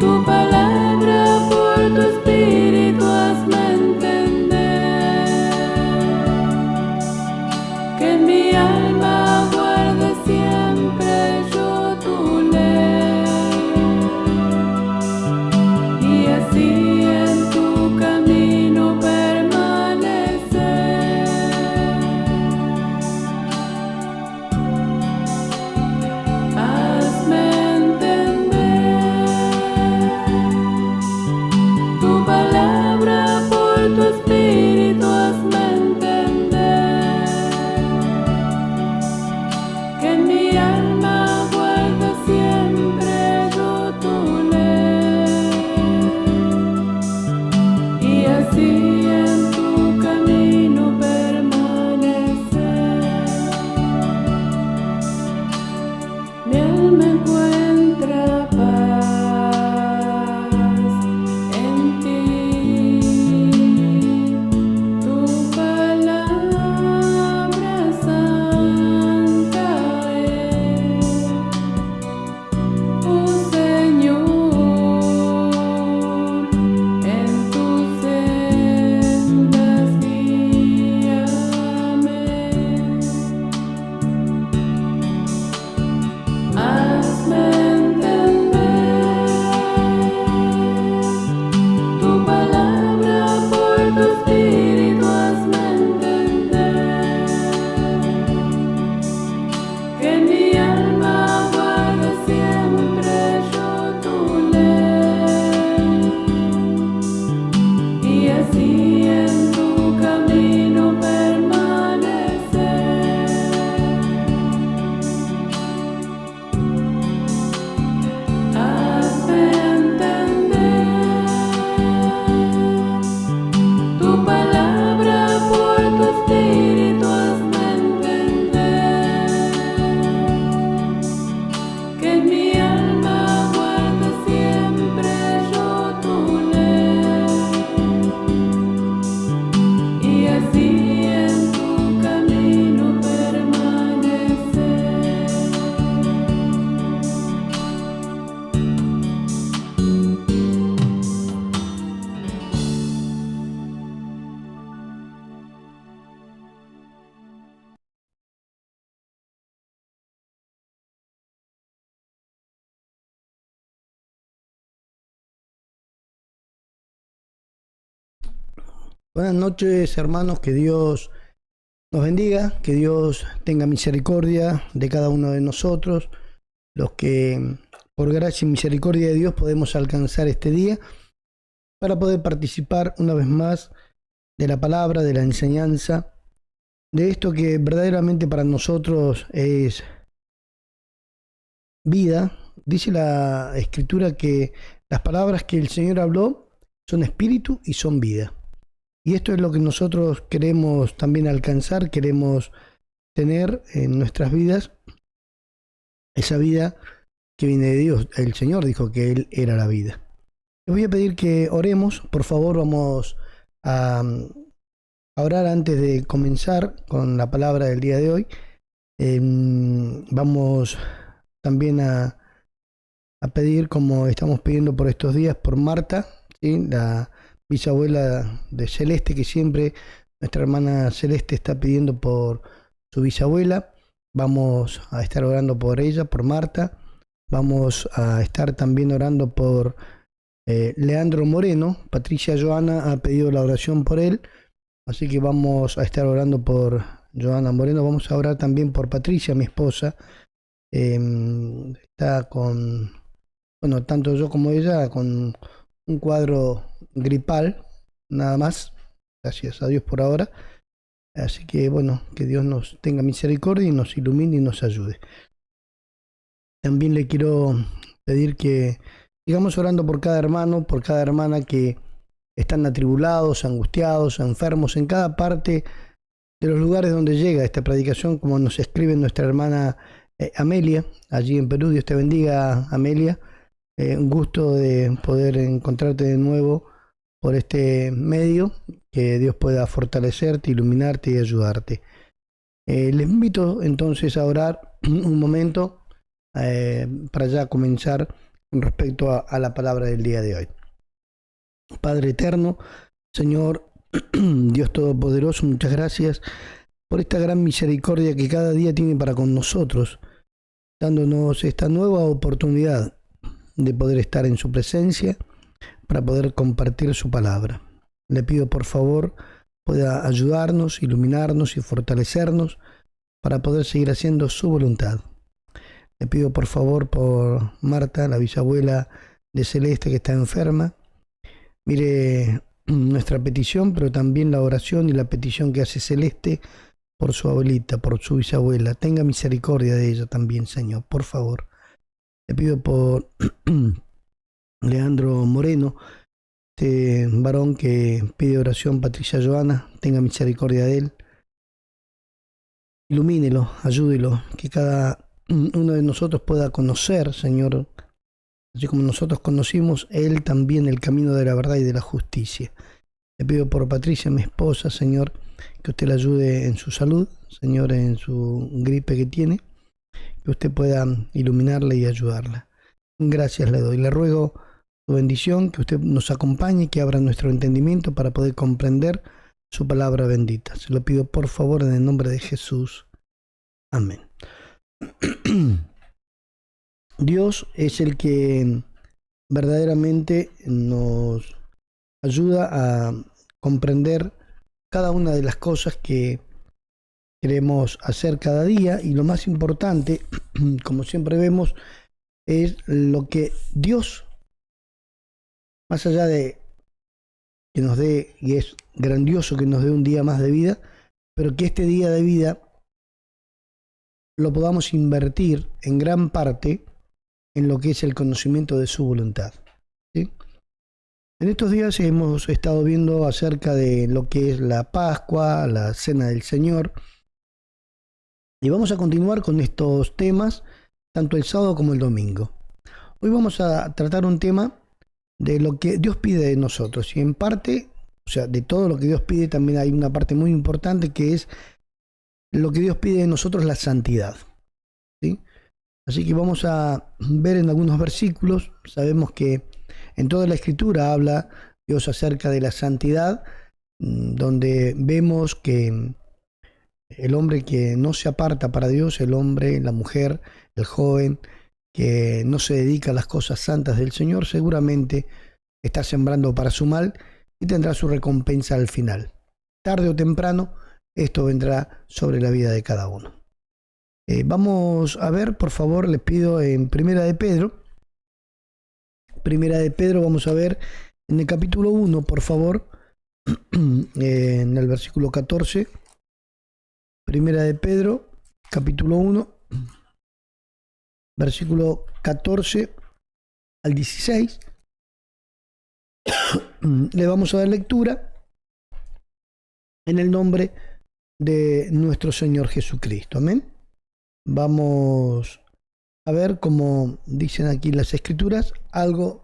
Tu palabra por tu espíritu hazme entender, que en mi alma guarde siempre yo tu ley, y así en tu camino permanecer. Hazme entender, tu palabra por tu espíritu hazme entender, que en mi alma guarde siempre yo tu ley, y así en tu camino permanecer. Mi alma encuentra paz en ti, tu palabra santa es, oh Señor, en tus sendas guíame. Hazme entender, tu palabra por tu espíritu hazme entender, que en mi alma guarde siempre yo tu ley, y así en tu camino permanecer. Hazme entender, tu palabra por tu espíritu hazme entender, que en mi alma guarde siempre yo tu ley, y así en tu camino permanecer. Buenas noches, hermanos, que Dios nos bendiga, que Dios tenga misericordia de cada uno de nosotros, los que por gracia y misericordia de Dios podemos alcanzar este día para poder participar una vez más de la palabra, de la enseñanza, de esto que verdaderamente para nosotros es vida. Dice la Escritura que las palabras que el Señor habló son espíritu y son vida. Y esto es lo que nosotros queremos también alcanzar, queremos tener en nuestras vidas, esa vida que viene de Dios. El Señor dijo que Él era la vida. Les voy a pedir que oremos, por favor, vamos a orar antes de comenzar con la palabra del día de hoy. Vamos también a pedir, como estamos pidiendo por estos días, por Marta, ¿sí? La bisabuela de Celeste, que siempre nuestra hermana Celeste está pidiendo por su bisabuela. Vamos a estar orando por ella, por Marta. Vamos a estar también orando por Leandro Moreno. Patricia Joana ha pedido la oración por él, así que vamos a estar orando por Joana Moreno. Vamos a orar también por Patricia, mi esposa. Está con, bueno, tanto yo como ella, con un cuadro gripal, nada más, gracias a Dios por ahora. Así que bueno, que Dios nos tenga misericordia y nos ilumine y nos ayude. También le quiero pedir que sigamos orando por cada hermano, por cada hermana que están atribulados, angustiados, enfermos, en cada parte de los lugares donde llega esta predicación, como nos escribe nuestra hermana Amelia, allí en Perú. Dios te bendiga, Amelia. Un gusto de poder encontrarte de nuevo por este medio, que Dios pueda fortalecerte, iluminarte y ayudarte. Les invito entonces a orar un momento para ya comenzar con respecto a la palabra del día de hoy. Padre eterno, Señor, Dios Todopoderoso, muchas gracias por esta gran misericordia que cada día tiene para con nosotros, dándonos esta nueva oportunidad de poder estar en su presencia, para poder compartir su palabra. Le pido por favor pueda ayudarnos, iluminarnos y fortalecernos para poder seguir haciendo su voluntad. Le pido por favor por Marta, la bisabuela de Celeste que está enferma. Mire nuestra petición, pero también la oración y la petición que hace Celeste por su abuelita, por su bisabuela. Tenga misericordia de ella también, Señor, por favor. Le pido por Leandro Moreno, este varón que pide oración, Patricia Joana, tenga misericordia de él. Ilumínelo, ayúdelo, que cada uno de nosotros pueda conocer, Señor, así como nosotros conocimos, Él también el camino de la verdad y de la justicia. Le pido por Patricia, mi esposa, Señor, que usted la ayude en su salud, Señor, en su gripe que tiene, que usted pueda iluminarla y ayudarla. Gracias le doy. Le ruego su bendición, que usted nos acompañe, que abra nuestro entendimiento para poder comprender su palabra bendita. Se lo pido por favor en el nombre de Jesús. Amén. Dios es el que verdaderamente nos ayuda a comprender cada una de las cosas que queremos hacer cada día, y lo más importante, como siempre vemos, es lo que Dios, más allá de que nos dé, y es grandioso que nos dé un día más de vida, pero que este día de vida lo podamos invertir en gran parte en lo que es el conocimiento de su voluntad, ¿sí? En estos días hemos estado viendo acerca de lo que es la Pascua, la Cena del Señor, y vamos a continuar con estos temas tanto el sábado como el domingo. Hoy vamos a tratar un tema de lo que Dios pide de nosotros, y en parte, o sea, de todo lo que Dios pide, también hay una parte muy importante que es lo que Dios pide de nosotros, la santidad, ¿sí? Así que vamos a ver en algunos versículos. Sabemos que en toda la Escritura habla Dios acerca de la santidad, donde vemos que el hombre que no se aparta para Dios, el hombre, la mujer, el joven, que no se dedica a las cosas santas del Señor, seguramente está sembrando para su mal y tendrá su recompensa al final. Tarde o temprano, esto vendrá sobre la vida de cada uno. Vamos a ver, por favor, les pido en Primera de Pedro. Primera de Pedro, vamos a ver en el capítulo 1, por favor, en el versículo 14. Primera de Pedro, capítulo 1, versículo 14 al 16. Le vamos a dar lectura en el nombre de nuestro Señor Jesucristo. Amén. Vamos a ver, como dicen aquí las Escrituras, algo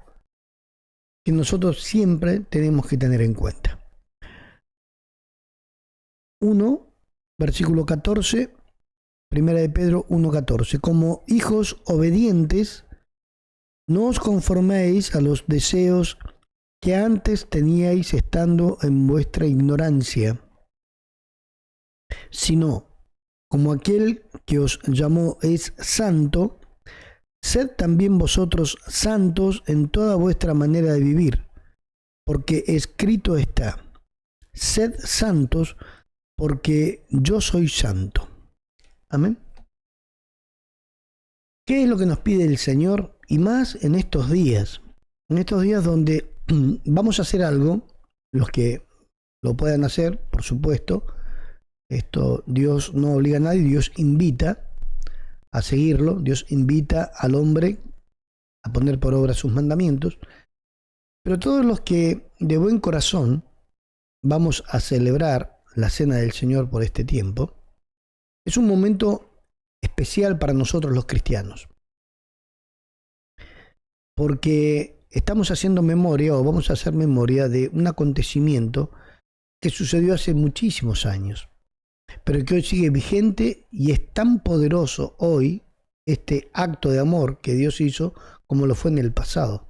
que nosotros siempre tenemos que tener en cuenta. 1, versículo 14, Primera de Pedro 1:14. Como hijos obedientes, no os conforméis a los deseos que antes teníais estando en vuestra ignorancia, sino como aquel que os llamó es santo, sed también vosotros santos en toda vuestra manera de vivir, porque escrito está: sed santos, porque yo soy santo. Amén. ¿Qué es lo que nos pide el Señor? Y más en estos días donde vamos a hacer algo, los que lo puedan hacer, por supuesto. Esto Dios no obliga a nadie, Dios invita a seguirlo, Dios invita al hombre a poner por obra sus mandamientos, pero todos los que de buen corazón vamos a celebrar la Cena del Señor por este tiempo, es un momento especial para nosotros los cristianos, porque estamos haciendo memoria, o vamos a hacer memoria, de un acontecimiento que sucedió hace muchísimos años, pero que hoy sigue vigente y es tan poderoso hoy este acto de amor que Dios hizo como lo fue en el pasado.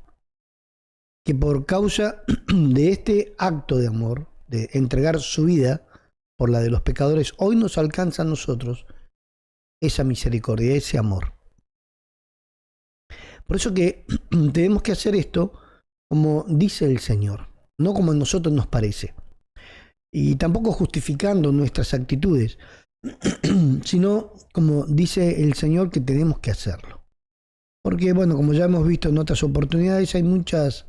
Que por causa de este acto de amor, de entregar su vida por la de los pecadores, hoy nos alcanza a nosotros esa misericordia, ese amor. Por eso que tenemos que hacer esto como dice el Señor, no como a nosotros nos parece. Y tampoco justificando nuestras actitudes, sino como dice el Señor que tenemos que hacerlo. Porque, bueno, como ya hemos visto en otras oportunidades, hay muchas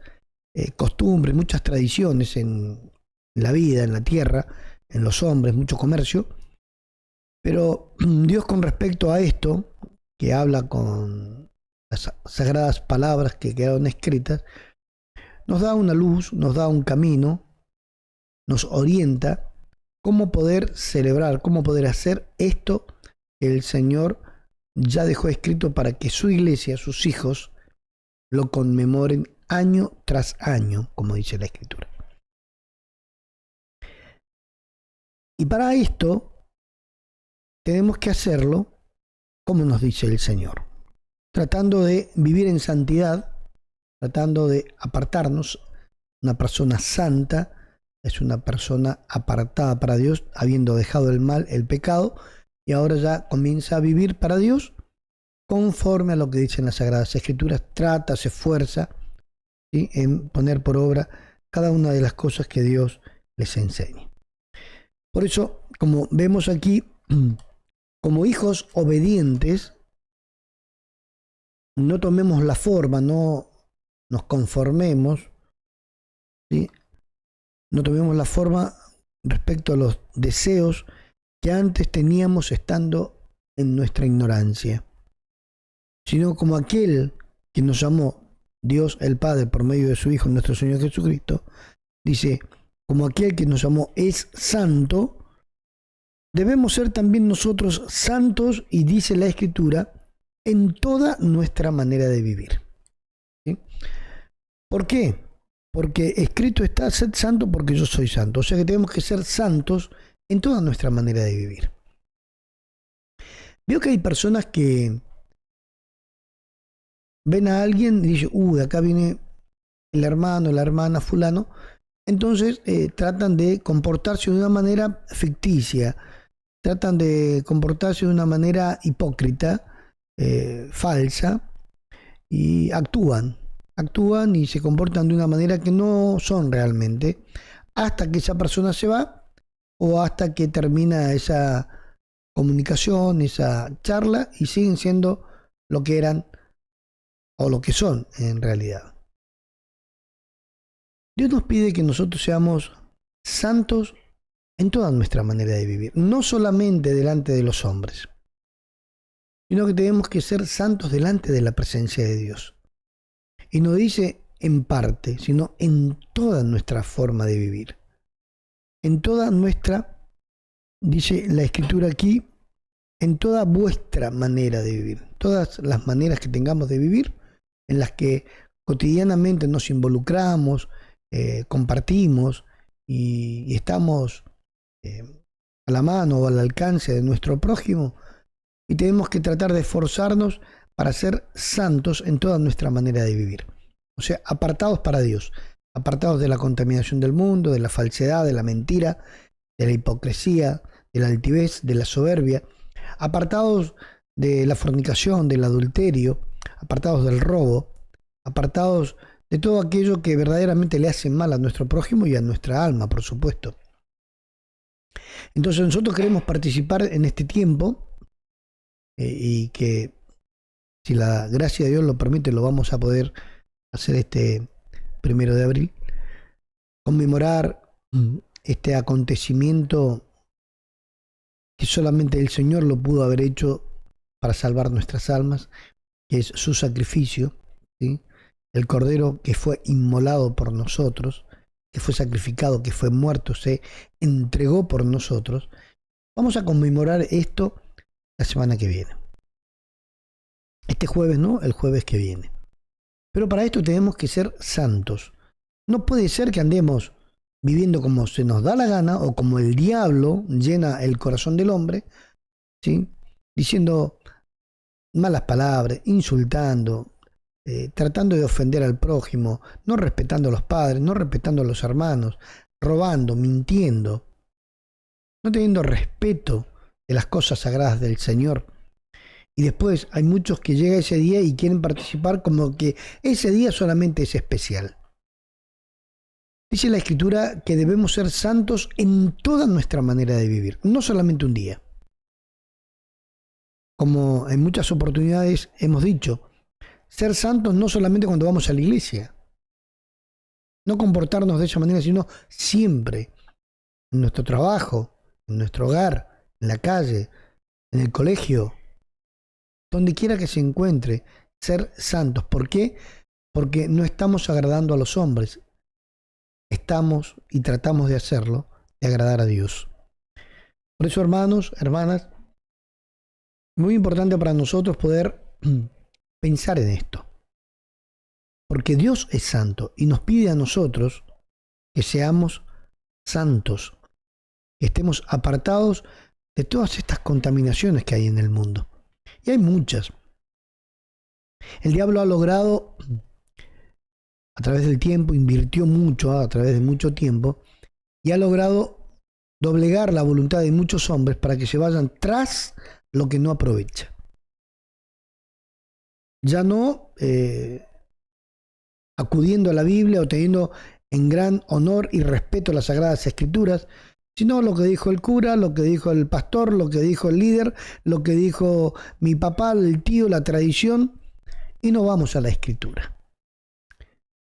costumbres, muchas tradiciones en la vida, en la tierra, en los hombres, mucho comercio. Pero Dios, con respecto a esto, que habla con las sagradas palabras que quedaron escritas, nos da una luz, nos da un camino, nos orienta cómo poder celebrar, cómo poder hacer esto que el Señor ya dejó escrito para que su iglesia, sus hijos, lo conmemoren año tras año, como dice la Escritura. Y para esto tenemos que hacerlo como nos dice el Señor, tratando de vivir en santidad, tratando de apartarnos. Una persona santa es una persona apartada para Dios, habiendo dejado el mal, el pecado, y ahora ya comienza a vivir para Dios conforme a lo que dicen las Sagradas Escrituras. Trata, se esfuerza, ¿sí?, en poner por obra cada una de las cosas que Dios les enseña. Por eso, como vemos aquí, como hijos obedientes, no tomemos la forma, no nos conformemos, ¿sí?, no tomemos la forma respecto a los deseos que antes teníamos estando en nuestra ignorancia, sino como aquel que nos llamó, Dios el Padre, por medio de su Hijo, nuestro Señor Jesucristo, dice, como aquel que nos llamó es santo, debemos ser también nosotros santos, y dice la Escritura, en toda nuestra manera de vivir. ¿Sí? ¿Por qué? Porque escrito está, sed santo porque yo soy santo. O sea que tenemos que ser santos en toda nuestra manera de vivir. Veo que hay personas que ven a alguien y dicen, de acá viene el hermano, la hermana, fulano. Entonces tratan de comportarse de una manera ficticia, tratan de comportarse de una manera hipócrita, falsa, y actúan y se comportan de una manera que no son realmente, hasta que esa persona se va o hasta que termina esa comunicación, esa charla, y siguen siendo lo que eran o lo que son en realidad. Dios nos pide que nosotros seamos santos en toda nuestra manera de vivir, no solamente delante de los hombres, sino que tenemos que ser santos delante de la presencia de Dios. Y no dice en parte, sino en toda nuestra forma de vivir. En toda nuestra, dice la Escritura aquí, en toda vuestra manera de vivir. Todas las maneras que tengamos de vivir, en las que cotidianamente nos involucramos, compartimos y estamos a la mano o al alcance de nuestro prójimo, y tenemos que tratar de esforzarnos para ser santos en toda nuestra manera de vivir. O sea, apartados para Dios, apartados de la contaminación del mundo, de la falsedad, de la mentira, de la hipocresía, de la altivez, de la soberbia, apartados de la fornicación, del adulterio, apartados del robo, apartados de todo aquello que verdaderamente le hace mal a nuestro prójimo y a nuestra alma, por supuesto. Entonces nosotros queremos participar en este tiempo, y que, si la gracia de Dios lo permite, lo vamos a poder hacer este 1 de abril, conmemorar este acontecimiento que solamente el Señor lo pudo haber hecho para salvar nuestras almas, que es su sacrificio, ¿sí?, el Cordero que fue inmolado por nosotros, que fue sacrificado, que fue muerto, se entregó por nosotros. Vamos a conmemorar esto la semana que viene. Este jueves, ¿no? El jueves que viene. Pero para esto tenemos que ser santos. No puede ser que andemos viviendo como se nos da la gana o como el diablo llena el corazón del hombre, ¿sí?, diciendo, malas palabras, insultando, tratando de ofender al prójimo, no respetando a los padres, no respetando a los hermanos, robando, mintiendo, no teniendo respeto de las cosas sagradas del Señor. Y después hay muchos que llega ese día y quieren participar como que ese día solamente es especial. Dice la Escritura que debemos ser santos en toda nuestra manera de vivir, no solamente un día. Como en muchas oportunidades hemos dicho, ser santos no solamente cuando vamos a la iglesia, no comportarnos de esa manera, sino siempre, en nuestro trabajo, en nuestro hogar, en la calle, en el colegio, donde quiera que se encuentre, ser santos. ¿Por qué? Porque no estamos agradando a los hombres, estamos y tratamos de hacerlo, de agradar a Dios. Por eso, hermanos, hermanas, muy importante para nosotros poder pensar en esto. Porque Dios es santo y nos pide a nosotros que seamos santos, que estemos apartados de todas estas contaminaciones que hay en el mundo. Y hay muchas. El diablo ha logrado, a través del tiempo, invirtió mucho a través de mucho tiempo, y ha logrado doblegar la voluntad de muchos hombres para que se vayan tras lo que no aprovecha. Ya no acudiendo a la Biblia o teniendo en gran honor y respeto las Sagradas Escrituras, sino lo que dijo el cura, lo que dijo el pastor, lo que dijo el líder, lo que dijo mi papá, el tío, la tradición, y no vamos a la Escritura.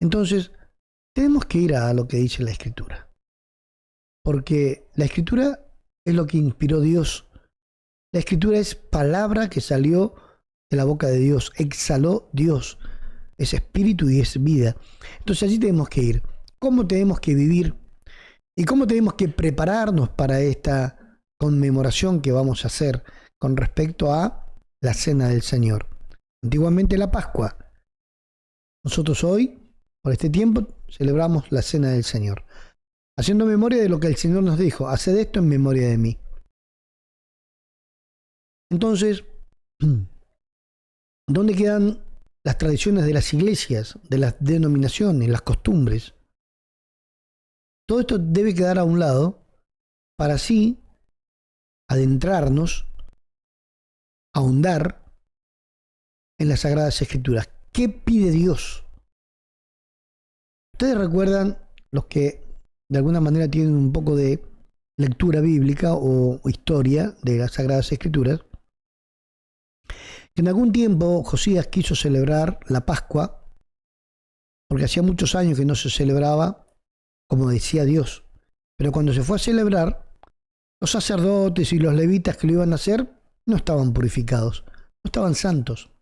Entonces, tenemos que ir a lo que dice la Escritura, porque la Escritura es lo que inspiró Dios. La Escritura es palabra que salió de la boca de Dios, exhaló Dios, es espíritu y es vida. Entonces allí tenemos que ir. ¿Cómo tenemos que vivir? ¿Y cómo tenemos que prepararnos para esta conmemoración que vamos a hacer con respecto a la Cena del Señor? Antiguamente la Pascua. Nosotros hoy, por este tiempo, celebramos la Cena del Señor, haciendo memoria de lo que el Señor nos dijo: haced esto en memoria de mí. Entonces, ¿dónde quedan las tradiciones de las iglesias, de las denominaciones, las costumbres? Todo esto debe quedar a un lado para así adentrarnos, ahondar en las Sagradas Escrituras. ¿Qué pide Dios? Ustedes recuerdan, los que de alguna manera tienen un poco de lectura bíblica o historia de las Sagradas Escrituras, que en algún tiempo Josías quiso celebrar la Pascua, porque hacía muchos años que no se celebraba como decía Dios. Pero cuando se fue a celebrar, los sacerdotes y los levitas que lo iban a hacer no estaban purificados, no estaban santos,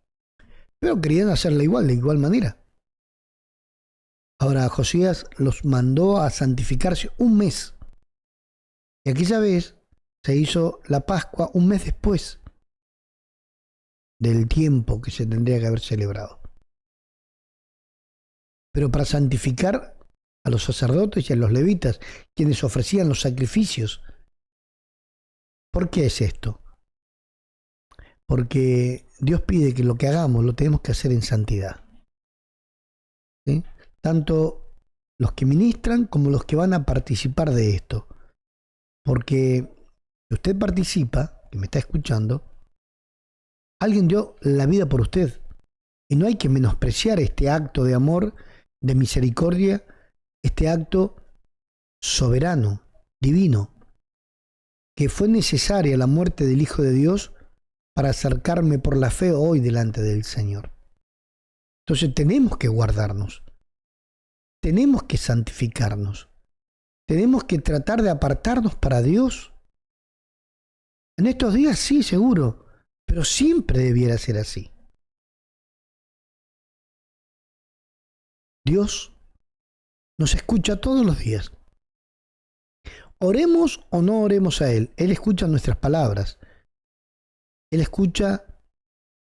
pero querían hacerla igual, de igual manera. Ahora Josías los mandó a santificarse un mes, y aquella vez se hizo la Pascua un mes después del tiempo que se tendría que haber celebrado. Pero para santificar a los sacerdotes y a los levitas, quienes ofrecían los sacrificios. ¿Por qué es esto? Porque Dios pide que lo que hagamos lo tenemos que hacer en santidad. ¿Sí? Tanto los que ministran como los que van a participar de esto. Porque si usted participa, que me está escuchando, alguien dio la vida por usted. Y no hay que menospreciar este acto de amor, de misericordia, este acto soberano, divino, que fue necesaria la muerte del Hijo de Dios para acercarme por la fe hoy delante del Señor. Entonces tenemos que guardarnos, tenemos que santificarnos, tenemos que tratar de apartarnos para Dios. En estos días sí, seguro, pero siempre debiera ser así. Dios nos escucha todos los días. Oremos o no oremos a Él, Él escucha nuestras palabras. Él escucha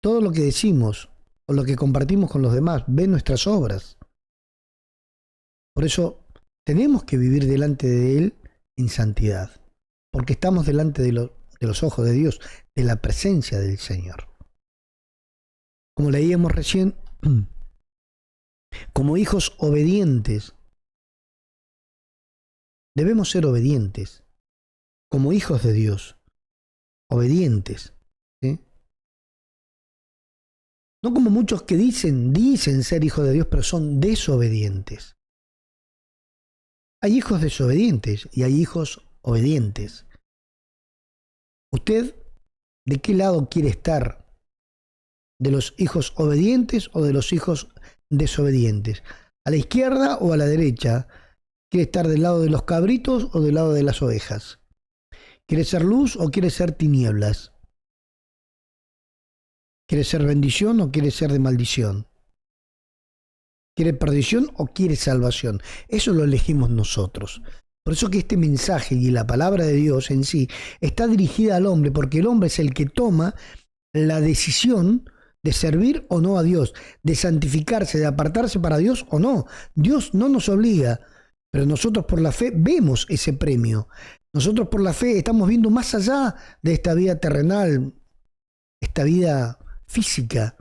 todo lo que decimos o lo que compartimos con los demás, ve nuestras obras. Por eso tenemos que vivir delante de Él en santidad, porque estamos delante de los ojos de Dios, de la presencia del Señor. como leíamos recién, como hijos obedientes. Debemos ser obedientes, como hijos de Dios, obedientes, ¿sí? No como muchos que dicen ser hijos de Dios, pero son desobedientes. Hay hijos desobedientes y hay hijos obedientes. ¿Usted de qué lado quiere estar? ¿De los hijos obedientes o de los hijos desobedientes? ¿A la izquierda o a la derecha? ¿Quiere estar del lado de los cabritos o del lado de las ovejas? ¿Quiere ser luz o quiere ser tinieblas? ¿Quiere ser bendición o quiere ser de maldición? ¿Quiere perdición o quiere salvación? Eso lo elegimos nosotros. Por eso que este mensaje y la palabra de Dios en sí está dirigida al hombre, porque el hombre es el que toma la decisión de servir o no a Dios, de santificarse, de apartarse para Dios o no. Dios no nos obliga, pero nosotros por la fe vemos ese premio. Nosotros por la fe estamos viendo más allá de esta vida terrenal, esta vida física.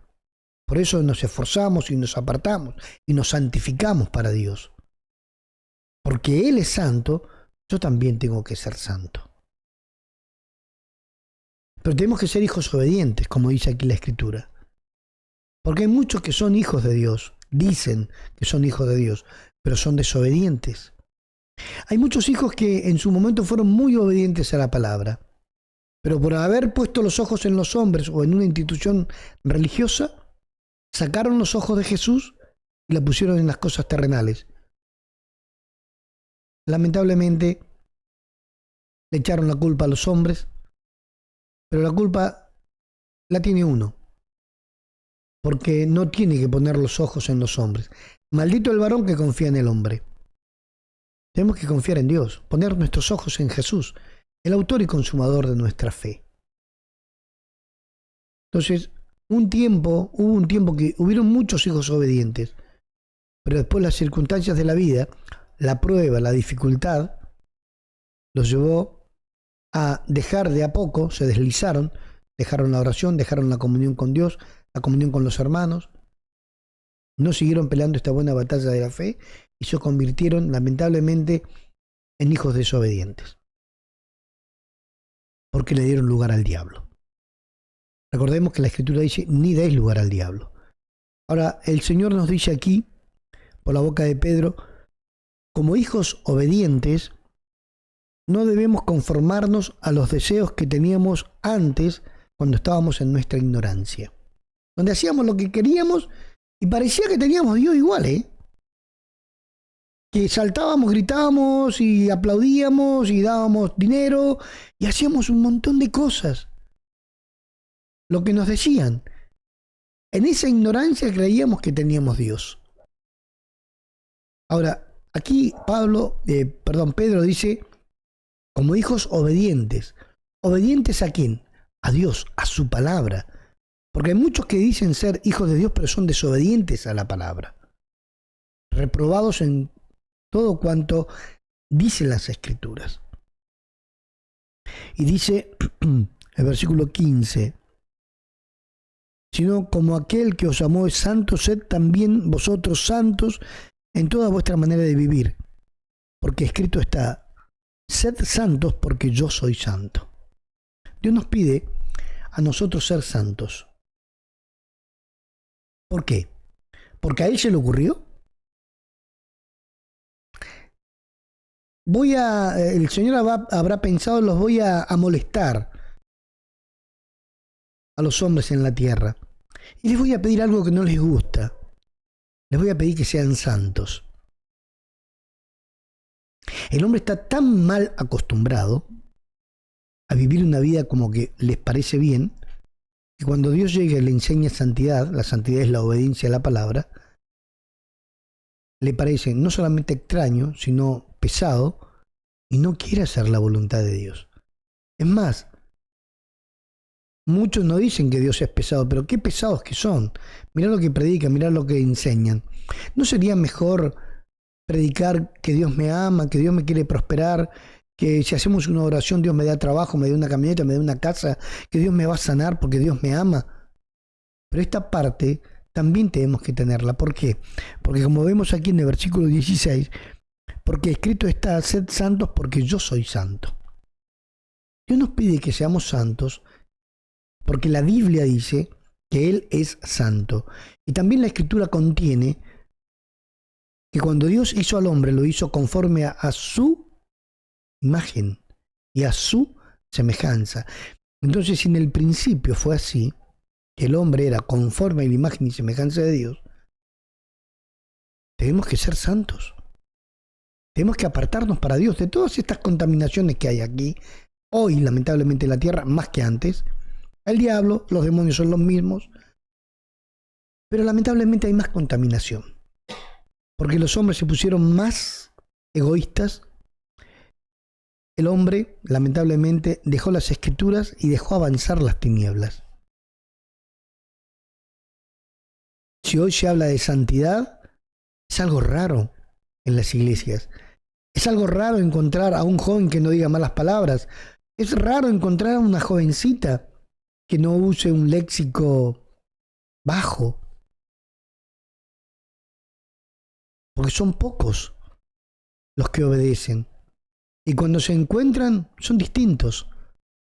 Por eso nos esforzamos y nos apartamos y nos santificamos para Dios. Porque Él es santo, yo también tengo que ser santo. Pero tenemos que ser hijos obedientes, como dice aquí la Escritura. Porque hay muchos que son hijos de Dios, dicen que son hijos de Dios, pero son desobedientes. Hay muchos hijos que en su momento fueron muy obedientes a la palabra, pero por haber puesto los ojos en los hombres o en una institución religiosa, sacaron los ojos de Jesús y la pusieron en las cosas terrenales. Lamentablemente, le echaron la culpa a los hombres, pero la culpa la tiene uno, porque no tiene que poner los ojos en los hombres. Maldito el varón que confía en el hombre. Tenemos que confiar en Dios, poner nuestros ojos en Jesús, el autor y consumador de nuestra fe. Entonces, hubo un tiempo que hubieron muchos hijos obedientes, pero después las circunstancias de la vida, la prueba, la dificultad, los llevó a dejar de a poco, se deslizaron, dejaron la oración, dejaron la comunión con Dios, la comunión con los hermanos, no siguieron peleando esta buena batalla de la fe y se convirtieron lamentablemente en hijos desobedientes, porque le dieron lugar al diablo. Recordemos que la Escritura dice, ni deis lugar al diablo. Ahora, el Señor nos dice aquí, por la boca de Pedro, como hijos obedientes, no debemos conformarnos a los deseos que teníamos antes cuando estábamos en nuestra ignorancia, donde hacíamos lo que queríamos y parecía que teníamos a Dios igual, que saltábamos, gritábamos y aplaudíamos y dábamos dinero y hacíamos un montón de cosas. Lo que nos decían. En esa ignorancia creíamos que teníamos Dios. Ahora, aquí Pedro dice, como hijos obedientes. ¿Obedientes a quién? A Dios, a su palabra. Porque hay muchos que dicen ser hijos de Dios, pero son desobedientes a la palabra. Reprobados en todo cuanto dicen las Escrituras. Y dice el versículo 15, sino como aquel que os llamó es santo, sed también vosotros santos en toda vuestra manera de vivir. Porque escrito está, sed santos porque yo soy santo. Dios nos pide a nosotros ser santos. ¿Por qué? ¿Porque a Él se le ocurrió? El Señor habrá pensado, los voy a molestar a los hombres en la tierra. Y les voy a pedir algo que no les gusta. Les voy a pedir que sean santos. El hombre está tan mal acostumbrado a vivir una vida como que les parece bien, que cuando Dios llega y le enseña santidad, la santidad es la obediencia a la palabra, le parece no solamente extraño, sino pesado, y no quiere hacer la voluntad de Dios. Es más, muchos no dicen que Dios es pesado, pero qué pesados que son. Mirá lo que predican, mirá lo que enseñan. ¿No sería mejor predicar que Dios me ama, que Dios me quiere prosperar, que si hacemos una oración Dios me da trabajo, me da una camioneta, me da una casa, que Dios me va a sanar porque Dios me ama? Pero esta parte también tenemos que tenerla. ¿Por qué? Porque como vemos aquí en el versículo 16, porque escrito está, sed santos porque yo soy santo. Dios nos pide que seamos santos porque la Biblia dice que Él es santo. Y también la Escritura contiene que cuando Dios hizo al hombre, lo hizo conforme a su imagen y a su semejanza. Entonces, si en el principio fue así, que el hombre era conforme a la imagen y semejanza de Dios, tenemos que ser santos. Tenemos que apartarnos para Dios de todas estas contaminaciones que hay aquí. Hoy, lamentablemente, en la tierra, más que antes. El diablo, los demonios son los mismos. Pero lamentablemente hay más contaminación. Porque los hombres se pusieron más egoístas. El hombre, lamentablemente, dejó las escrituras y dejó avanzar las tinieblas. Si hoy se habla de santidad, es algo raro en las iglesias. Es algo raro encontrar a un joven que no diga malas palabras. Es raro encontrar a una jovencita que no use un léxico bajo. Porque son pocos los que obedecen. Y cuando se encuentran, son distintos,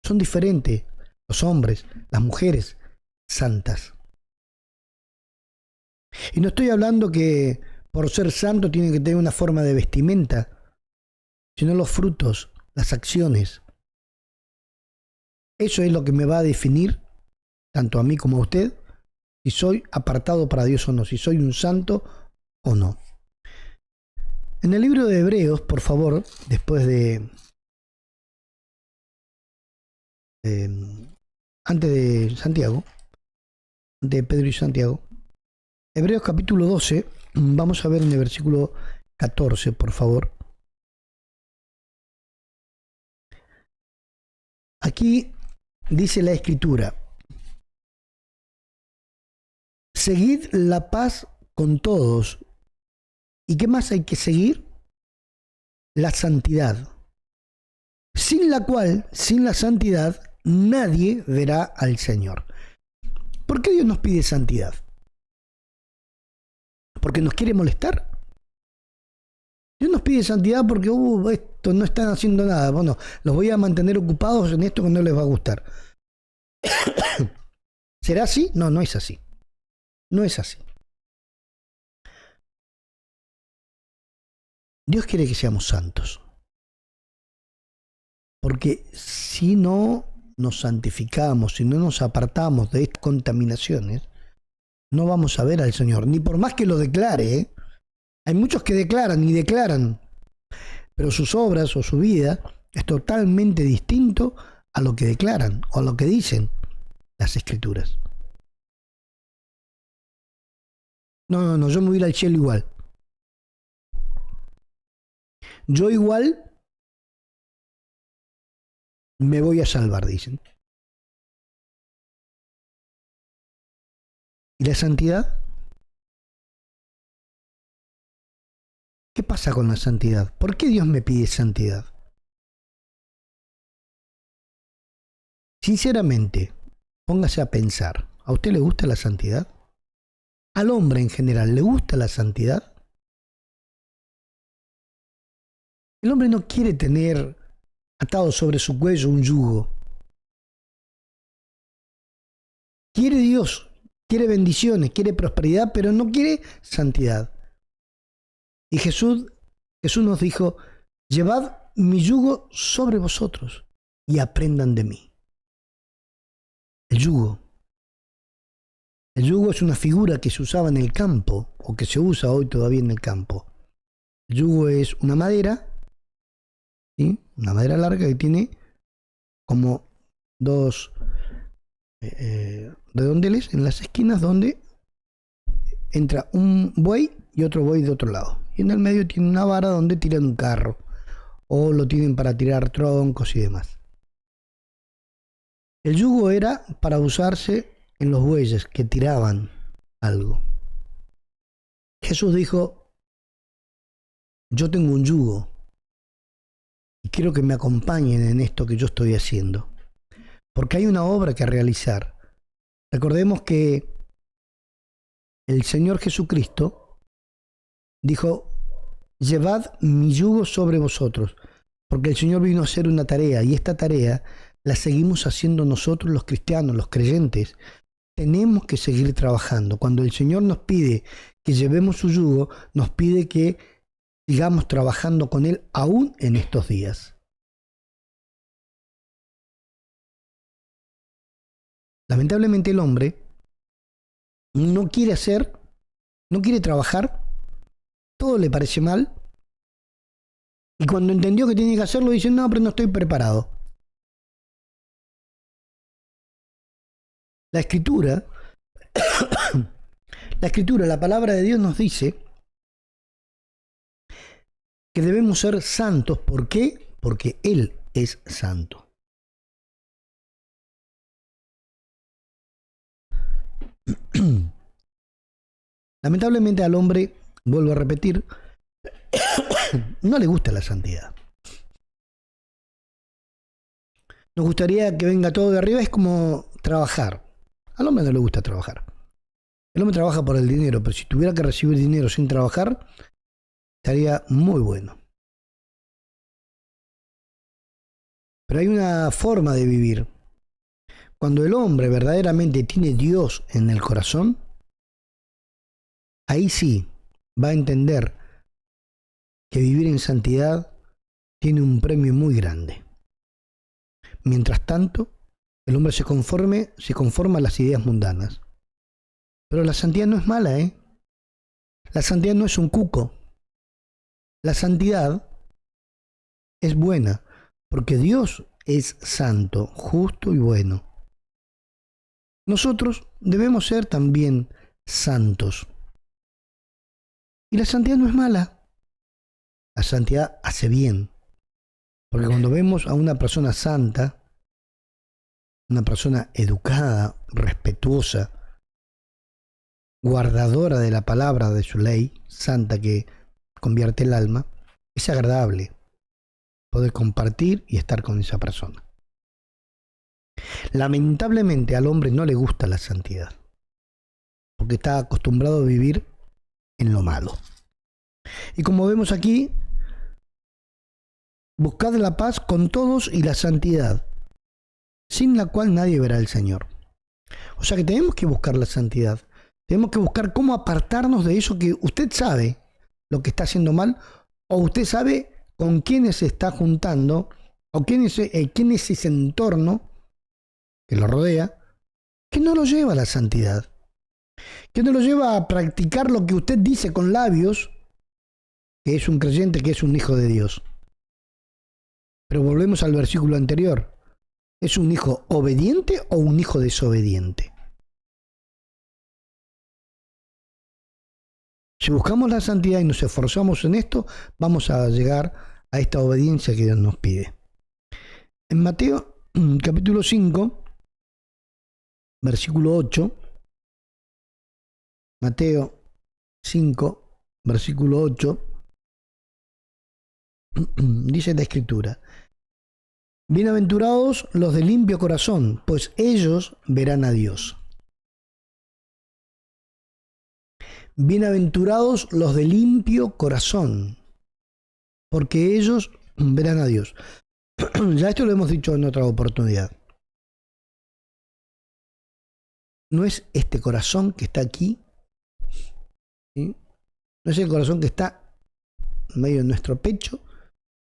son diferentes. Los hombres, las mujeres, santas. Y no estoy hablando que por ser santo tienen que tener una forma de vestimenta, sino los frutos, las acciones. Eso es lo que me va a definir, tanto a mí como a usted, si soy apartado para Dios o no, si soy un santo o no. En el libro de Hebreos, por favor, después antes de Santiago, antes de Pedro y Santiago, Hebreos capítulo 12, vamos a ver en el versículo 14, por favor. Aquí dice la Escritura: seguid la paz con todos. ¿Y qué más hay que seguir? La santidad, sin la cual, sin la santidad, nadie verá al Señor. ¿Por qué Dios nos pide santidad? ¿Porque nos quiere molestar? Dios nos pide santidad porque esto no están haciendo nada. Bueno, los voy a mantener ocupados en esto que no les va a gustar. ¿Será así? No, no es así. No es así. Dios quiere que seamos santos. Porque si no nos santificamos, si no nos apartamos de estas contaminaciones, no vamos a ver al Señor. Ni por más que lo declare, ¿eh? Hay muchos que declaran y declaran, pero sus obras o su vida es totalmente distinto a lo que declaran o a lo que dicen las Escrituras. No, yo me voy a ir al cielo igual. Yo igual me voy a salvar, dicen. ¿Y la santidad? ¿Qué pasa con la santidad? ¿Por qué Dios me pide santidad? Sinceramente, póngase a pensar, ¿a usted le gusta la santidad? ¿Al hombre en general le gusta la santidad? El hombre no quiere tener atado sobre su cuello un yugo. Quiere Dios, quiere bendiciones, quiere prosperidad, pero no quiere santidad. Y Jesús nos dijo: llevad mi yugo sobre vosotros y aprendan de mí. El yugo. El yugo es una figura que se usaba en el campo, o que se usa hoy todavía en el campo. El yugo es una madera, ¿sí? Una madera larga que tiene como dos redondeles en las esquinas donde entra un buey y otro buey de otro lado. Y en el medio tiene una vara donde tiran un carro, o lo tienen para tirar troncos y demás. El yugo era para usarse en los bueyes que tiraban algo. Jesús dijo: yo tengo un yugo y quiero que me acompañen en esto que yo estoy haciendo, porque hay una obra que realizar. Recordemos que el Señor Jesucristo dijo, llevad mi yugo sobre vosotros, porque el Señor vino a hacer una tarea y esta tarea la seguimos haciendo nosotros los cristianos, los creyentes. Tenemos que seguir trabajando. Cuando el Señor nos pide que llevemos su yugo, nos pide que sigamos trabajando con Él aún en estos días. Lamentablemente el hombre no quiere trabajar, todo le parece mal, y cuando entendió que tiene que hacerlo, dice, no, pero no estoy preparado. La escritura, la palabra de Dios nos dice que debemos ser santos. ¿Por qué? Porque Él es santo. Lamentablemente al hombre, vuelvo a repetir, no le gusta la santidad. Nos gustaría que venga todo de arriba, es como trabajar. Al hombre no le gusta trabajar. El hombre trabaja por el dinero, pero si tuviera que recibir dinero sin trabajar, estaría muy bueno. Pero hay una forma de vivir. Cuando el hombre verdaderamente tiene Dios en el corazón, ahí sí va a entender que vivir en santidad tiene un premio muy grande. Mientras tanto, el hombre se conforma a las ideas mundanas. Pero la santidad no es mala, ¿eh? La santidad no es un cuco. La santidad es buena, porque Dios es santo, justo y bueno. Nosotros debemos ser también santos. Y la santidad no es mala. La santidad hace bien. Porque cuando vemos a una persona santa, una persona educada, respetuosa, guardadora de la palabra de su ley, santa que convierte el alma, es agradable poder compartir y estar con esa persona. Lamentablemente al hombre no le gusta la santidad, porque está acostumbrado a vivir en lo malo. Y como vemos aquí, buscad la paz con todos y la santidad, sin la cual nadie verá al Señor. O sea que tenemos que buscar la santidad. Tenemos que buscar cómo apartarnos de eso que usted sabe lo que está haciendo mal, o usted sabe con quiénes se está juntando, o quién es ese entorno que lo rodea, que no lo lleva a la santidad, que no lo lleva a practicar lo que usted dice con labios, que es un creyente, que es un hijo de Dios. Pero volvemos al versículo anterior. ¿Es un hijo obediente o un hijo desobediente? Si buscamos la santidad y nos esforzamos en esto, vamos a llegar a esta obediencia que Dios nos pide. En Mateo capítulo 5, versículo 8, Mateo 5, versículo 8, dice la Escritura: bienaventurados los de limpio corazón, pues ellos verán a Dios. Bienaventurados los de limpio corazón, porque ellos verán a Dios. Ya esto lo hemos dicho en otra oportunidad. No es este corazón que está aquí, ¿sí? No es el corazón que está en medio de nuestro pecho.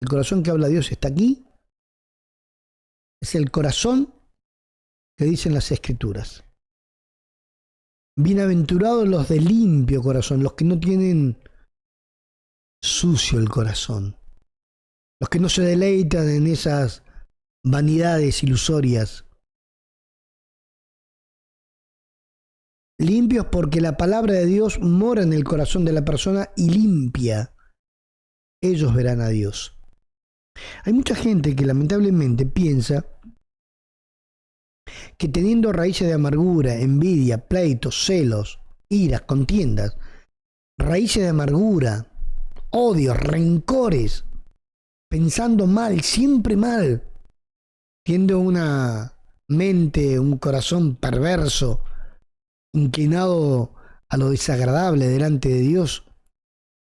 El corazón que habla Dios está aquí. Es el corazón que dicen las Escrituras. Bienaventurados los de limpio corazón, los que no tienen sucio el corazón, los que no se deleitan en esas vanidades ilusorias. Limpios porque la palabra de Dios mora en el corazón de la persona y limpia. Ellos verán a Dios. Hay mucha gente que lamentablemente piensa que teniendo raíces de amargura, envidia, pleitos, celos, iras, contiendas, raíces de amargura, odios, rencores, pensando mal, siempre mal, tiendo una mente, un corazón perverso, inclinado a lo desagradable delante de Dios,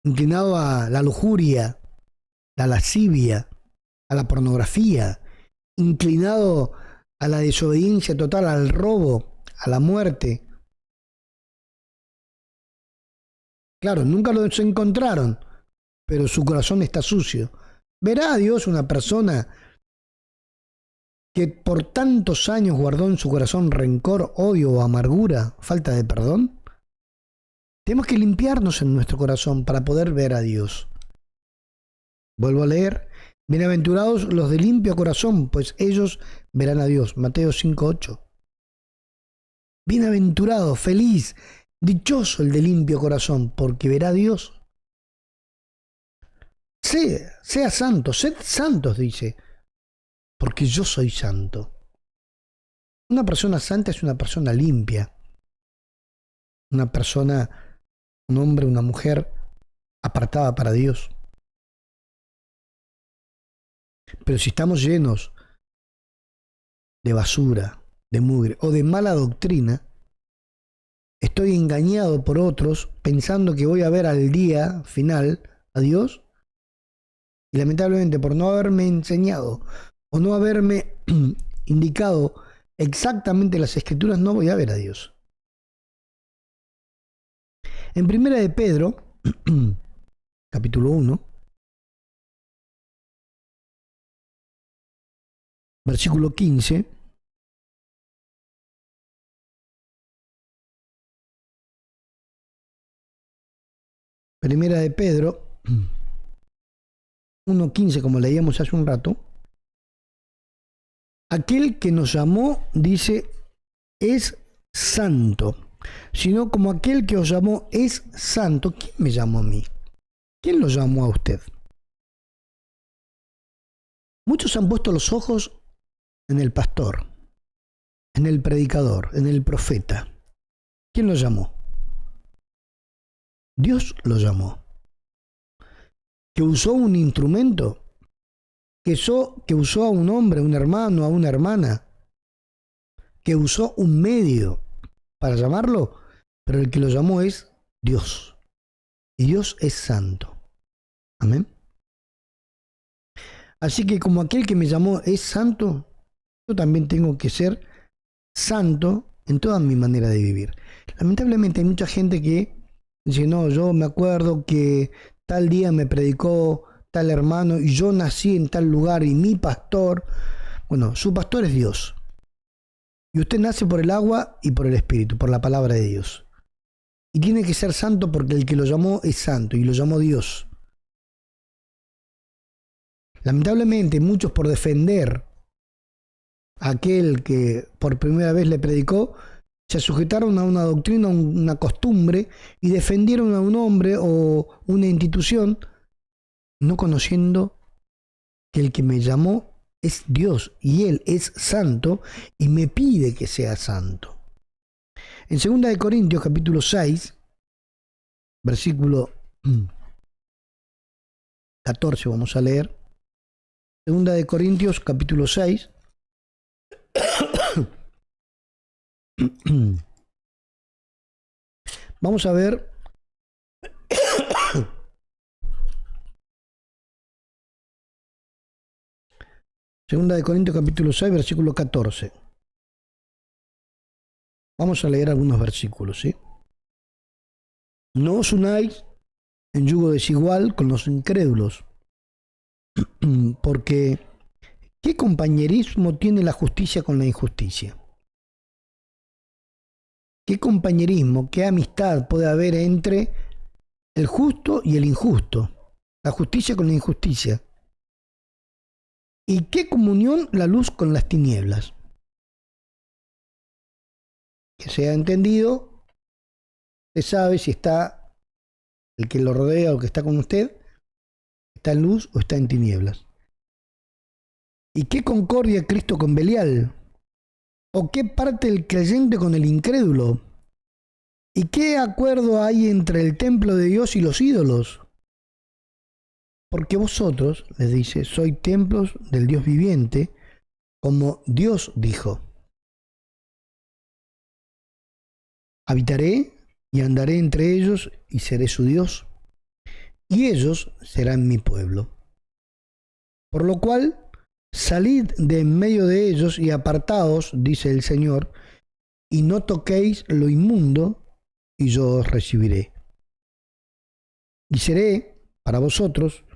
inclinado a la lujuria, la lascivia, a la pornografía, inclinado a la desobediencia total, al robo, a la muerte. Claro, nunca los encontraron, pero su corazón está sucio. ¿Verá a Dios una persona que por tantos años guardó en su corazón rencor, odio o amargura, falta de perdón? Tenemos que limpiarnos en nuestro corazón para poder ver a Dios. Vuelvo a leer. Bienaventurados los de limpio corazón, pues ellos verán a Dios. Mateo 5:8. Bienaventurado, feliz, dichoso el de limpio corazón, porque verá a Dios. Sea santo, sed santos, dice, porque yo soy santo. Una persona santa es una persona limpia. Una persona, un hombre, una mujer apartada para Dios. Pero si estamos llenos de basura, de mugre o de mala doctrina, estoy engañado por otros pensando que voy a ver al día final a Dios, y lamentablemente por no haberme enseñado o no haberme indicado exactamente las Escrituras, no voy a ver a Dios. En Primera de Pedro, capítulo 1, versículo 15, Primera de Pedro 1:15, como leíamos hace un rato, aquel que nos llamó, dice, es santo, sino como aquel que os llamó es santo. ¿Quién me llamó a mí? ¿Quién lo llamó a usted? Muchos han puesto los ojos en el pastor, en el predicador, en el profeta. ¿Quién lo llamó? Dios lo llamó. ¿Que usó un instrumento? ¿Que usó a un hombre, a un hermano, a una hermana? ¿Que usó un medio para llamarlo? Pero el que lo llamó es Dios. Y Dios es santo. Amén. Así que como aquel que me llamó es santo, yo también tengo que ser santo en toda mi manera de vivir. Lamentablemente hay mucha gente que dice, no, yo me acuerdo que tal día me predicó tal hermano y yo nací en tal lugar y mi pastor, bueno, su pastor es Dios. Y usted nace por el agua y por el Espíritu, por la palabra de Dios. Y tiene que ser santo porque el que lo llamó es santo y lo llamó Dios. Lamentablemente muchos, por defender a aquel que por primera vez le predicó, se sujetaron a una doctrina, una costumbre, y defendieron a un hombre o una institución, no conociendo que el que me llamó es Dios y Él es santo y me pide que sea santo. En 2 de Corintios capítulo 6, versículo 14 vamos a leer. 2 de Corintios capítulo 6. Vamos a ver Segunda de Corintios capítulo 6, versículo 14. Vamos a leer algunos versículos, ¿sí? No os unáis en yugo desigual con los incrédulos, porque ¿qué compañerismo tiene la justicia con la injusticia? ¿Qué compañerismo, qué amistad puede haber entre el justo y el injusto? La justicia con la injusticia. ¿Y qué comunión la luz con las tinieblas? Que sea entendido, usted sabe si está el que lo rodea o que está con usted, está en luz o está en tinieblas. ¿Y qué concordia Cristo con Belial? ¿O qué parte el creyente con el incrédulo? ¿Y qué acuerdo hay entre el templo de Dios y los ídolos? Porque vosotros, les dice, sois templos del Dios viviente, como Dios dijo. Habitaré y andaré entre ellos y seré su Dios, y ellos serán mi pueblo. Por lo cual, salid de en medio de ellos y apartaos, dice el Señor, y no toquéis lo inmundo, y yo os recibiré. Y seré para vosotros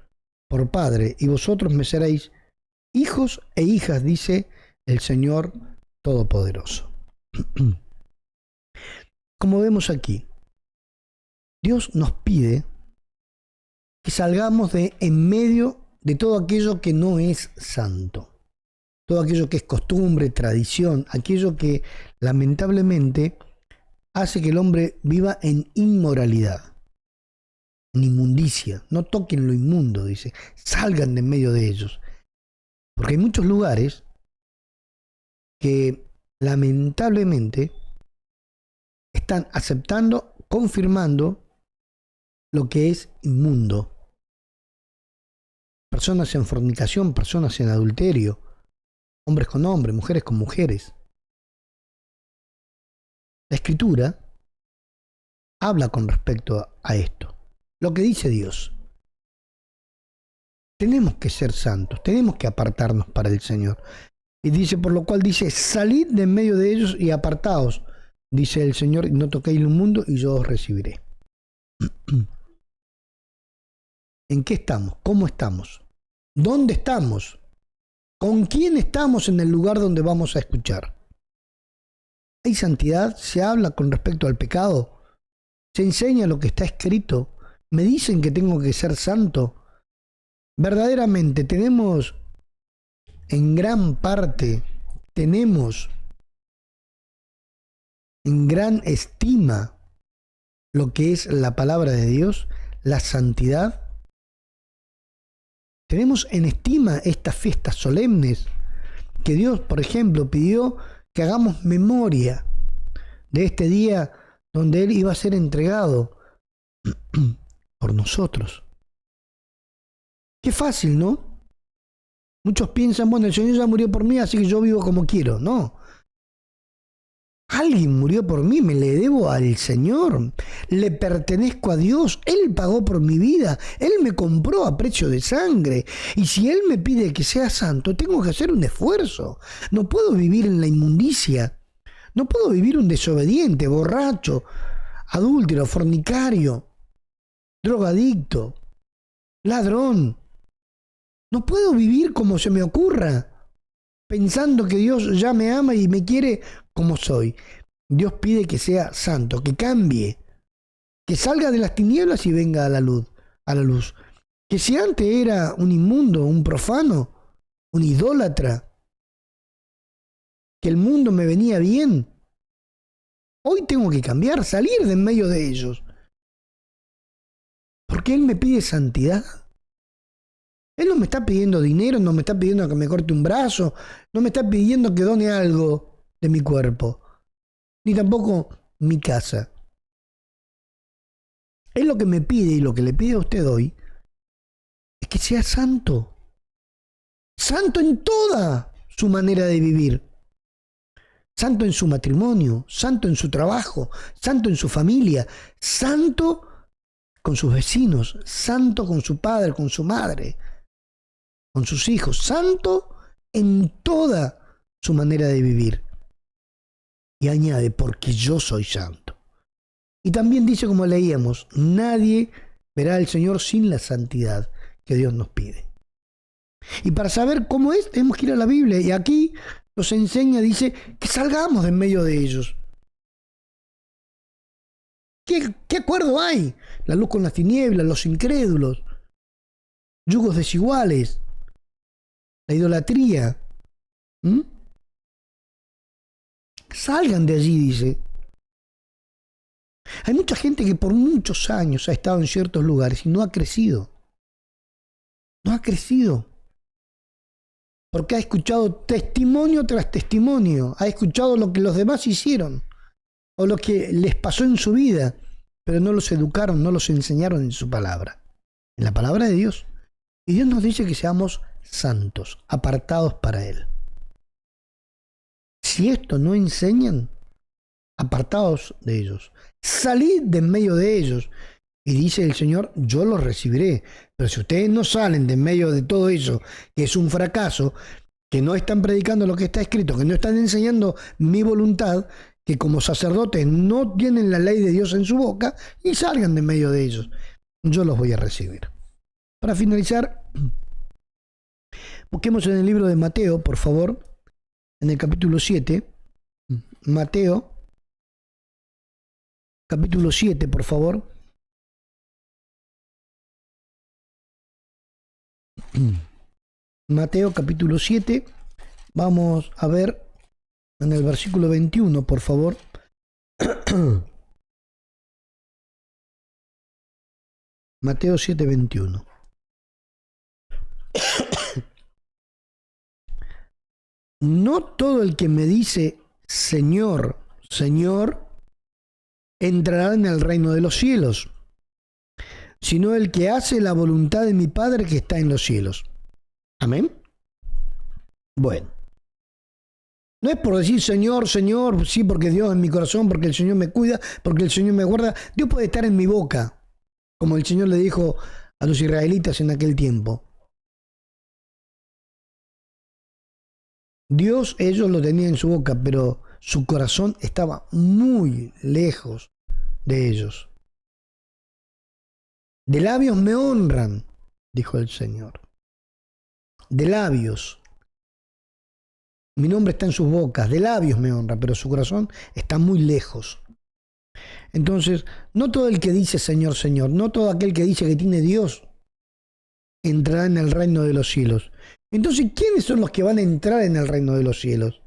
por Padre, y vosotros me seréis hijos e hijas, dice el Señor Todopoderoso. Como vemos aquí, Dios nos pide que salgamos de en medio de todo aquello que no es santo, todo aquello que es costumbre, tradición, aquello que lamentablemente hace que el hombre viva en inmoralidad, en inmundicia. No toquen lo inmundo, dice, salgan de en medio de ellos. Porque hay muchos lugares que lamentablemente están aceptando, confirmando lo que es inmundo. Personas en fornicación, personas en adulterio, hombres con hombres, mujeres con mujeres. La Escritura habla con respecto a esto. Lo que dice Dios. Tenemos que ser santos, tenemos que apartarnos para el Señor. Y dice, por lo cual dice, salid de en medio de ellos y apartaos, dice el Señor, y no toquéis lo inmundo y yo os recibiré. ¿En qué estamos? ¿Cómo estamos? ¿Dónde estamos? ¿Con quién estamos en el lugar donde vamos a escuchar? ¿Hay santidad? ¿Se habla con respecto al pecado? ¿Se enseña lo que está escrito? ¿Me dicen que tengo que ser santo? Verdaderamente tenemos, en gran parte, tenemos en gran estima lo que es la palabra de Dios, la santidad. Tenemos en estima estas fiestas solemnes que Dios, por ejemplo, pidió que hagamos memoria de este día donde Él iba a ser entregado por nosotros. Qué fácil, ¿no? Muchos piensan, bueno, el Señor ya murió por mí, así que yo vivo como quiero. No. Alguien murió por mí, me le debo al Señor, le pertenezco a Dios, Él pagó por mi vida, Él me compró a precio de sangre, y si Él me pide que sea santo, tengo que hacer un esfuerzo. No puedo vivir en la inmundicia, no puedo vivir un desobediente, borracho, adúltero, fornicario, drogadicto, ladrón. No puedo vivir como se me ocurra, pensando que Dios ya me ama y me quiere como soy. Dios pide que sea santo, que cambie, que salga de las tinieblas y venga a la luz. Que si antes era un inmundo, un profano, un idólatra, que el mundo me venía bien, hoy tengo que cambiar, salir de en medio de ellos. Porque Él me pide santidad. Él no me está pidiendo dinero, no me está pidiendo que me corte un brazo, no me está pidiendo que done algo de mi cuerpo, ni tampoco mi casa. Él lo que me pide y lo que le pide a usted hoy es que sea santo. Santo en toda su manera de vivir. Santo en su matrimonio, santo en su trabajo, santo en su familia, santo con sus vecinos, santo con su padre, con su madre, con sus hijos, santo en toda su manera de vivir. Y añade, porque yo soy santo. Y también dice, como leíamos, nadie verá al Señor sin la santidad que Dios nos pide. Y para saber cómo es, tenemos que ir a la Biblia. Y aquí nos enseña, dice, que salgamos de en medio de ellos. ¿Qué acuerdo hay? La luz con las tinieblas, los incrédulos, yugos desiguales, la idolatría. Salgan de allí, dice. Hay mucha gente que por muchos años ha estado en ciertos lugares y no ha crecido. No ha crecido. Porque ha escuchado testimonio tras testimonio. Ha escuchado lo que los demás hicieron o lo que les pasó en su vida, pero no los educaron, no los enseñaron en su palabra, en la palabra de Dios. Y Dios nos dice que seamos santos, apartados para Él. Si esto no enseñan, apartados de ellos. salid de en medio de ellos. Y dice el Señor, yo los recibiré. Pero si ustedes no salen de en medio de todo eso, que es un fracaso, que no están predicando lo que está escrito, que no están enseñando mi voluntad, que como sacerdotes no tienen la ley de Dios en su boca, y salgan de en medio de ellos, yo los voy a recibir. Para finalizar, busquemos en el libro de Mateo, por favor, en el capítulo 7. Mateo, capítulo 7, por favor. Mateo, capítulo 7. Vamos a ver en el versículo 21, por favor. Mateo 7, 21. No todo el que me dice Señor, Señor, entrará en el reino de los cielos, sino el que hace la voluntad de mi Padre que está en los cielos. Amén. Bueno, no es por decir Señor, Señor, sí, porque Dios en mi corazón, porque el Señor me cuida, porque el Señor me guarda. Dios puede estar en mi boca, como el Señor le dijo a los israelitas en aquel tiempo. Dios, ellos lo tenían en su boca, pero su corazón estaba muy lejos de ellos. De labios me honran, dijo el Señor. De labios. Mi nombre está en sus bocas, de labios me honra, pero su corazón está muy lejos. Entonces, no todo el que dice Señor, Señor, no todo aquel que dice que tiene Dios, entrará en el reino de los cielos. Entonces, ¿quiénes son los que van a entrar en el reino de los cielos?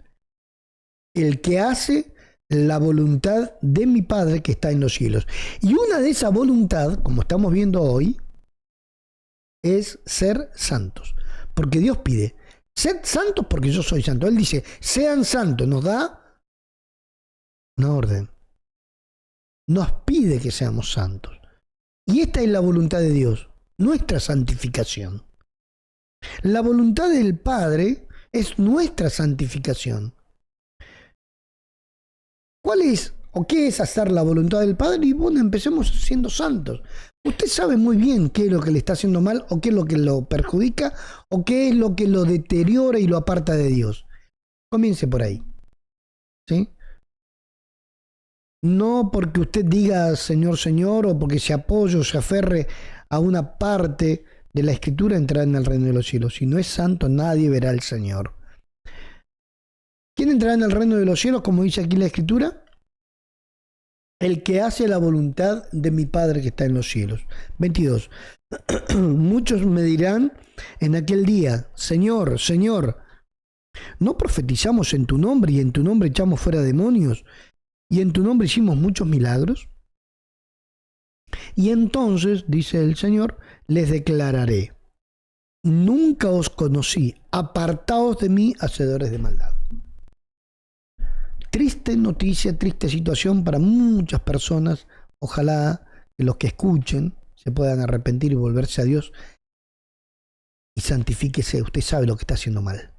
El que hace la voluntad de mi Padre que está en los cielos. Y una de esa voluntad, como estamos viendo hoy, es ser santos. Porque Dios pide, sed santos porque yo soy santo. Él dice, sean santos, nos da una orden. Nos pide que seamos santos. Y esta es la voluntad de Dios, nuestra santificación. La voluntad del Padre es nuestra santificación. ¿Cuál es o qué es hacer la voluntad del Padre? Y bueno, empecemos siendo santos. Usted sabe muy bien qué es lo que le está haciendo mal, o qué es lo que lo perjudica, o qué es lo que lo deteriora y lo aparta de Dios. Comience por ahí. ¿Sí? No porque usted diga Señor, Señor, o porque se apoye o se aferre a una parte de la Escritura, entrará en el reino de los cielos. Si no es santo, nadie verá al Señor. ¿Quién entrará en el reino de los cielos, como dice aquí la Escritura? El que hace la voluntad de mi Padre que está en los cielos. 22. Muchos me dirán en aquel día, Señor, Señor, ¿no profetizamos en tu nombre y en tu nombre echamos fuera demonios y en tu nombre hicimos muchos milagros? Y entonces, dice el Señor, les declararé, nunca os conocí, apartaos de mí, hacedores de maldad. Triste noticia, triste situación para muchas personas. Ojalá que los que escuchen se puedan arrepentir y volverse a Dios. Y santifíquese, usted sabe lo que está haciendo mal.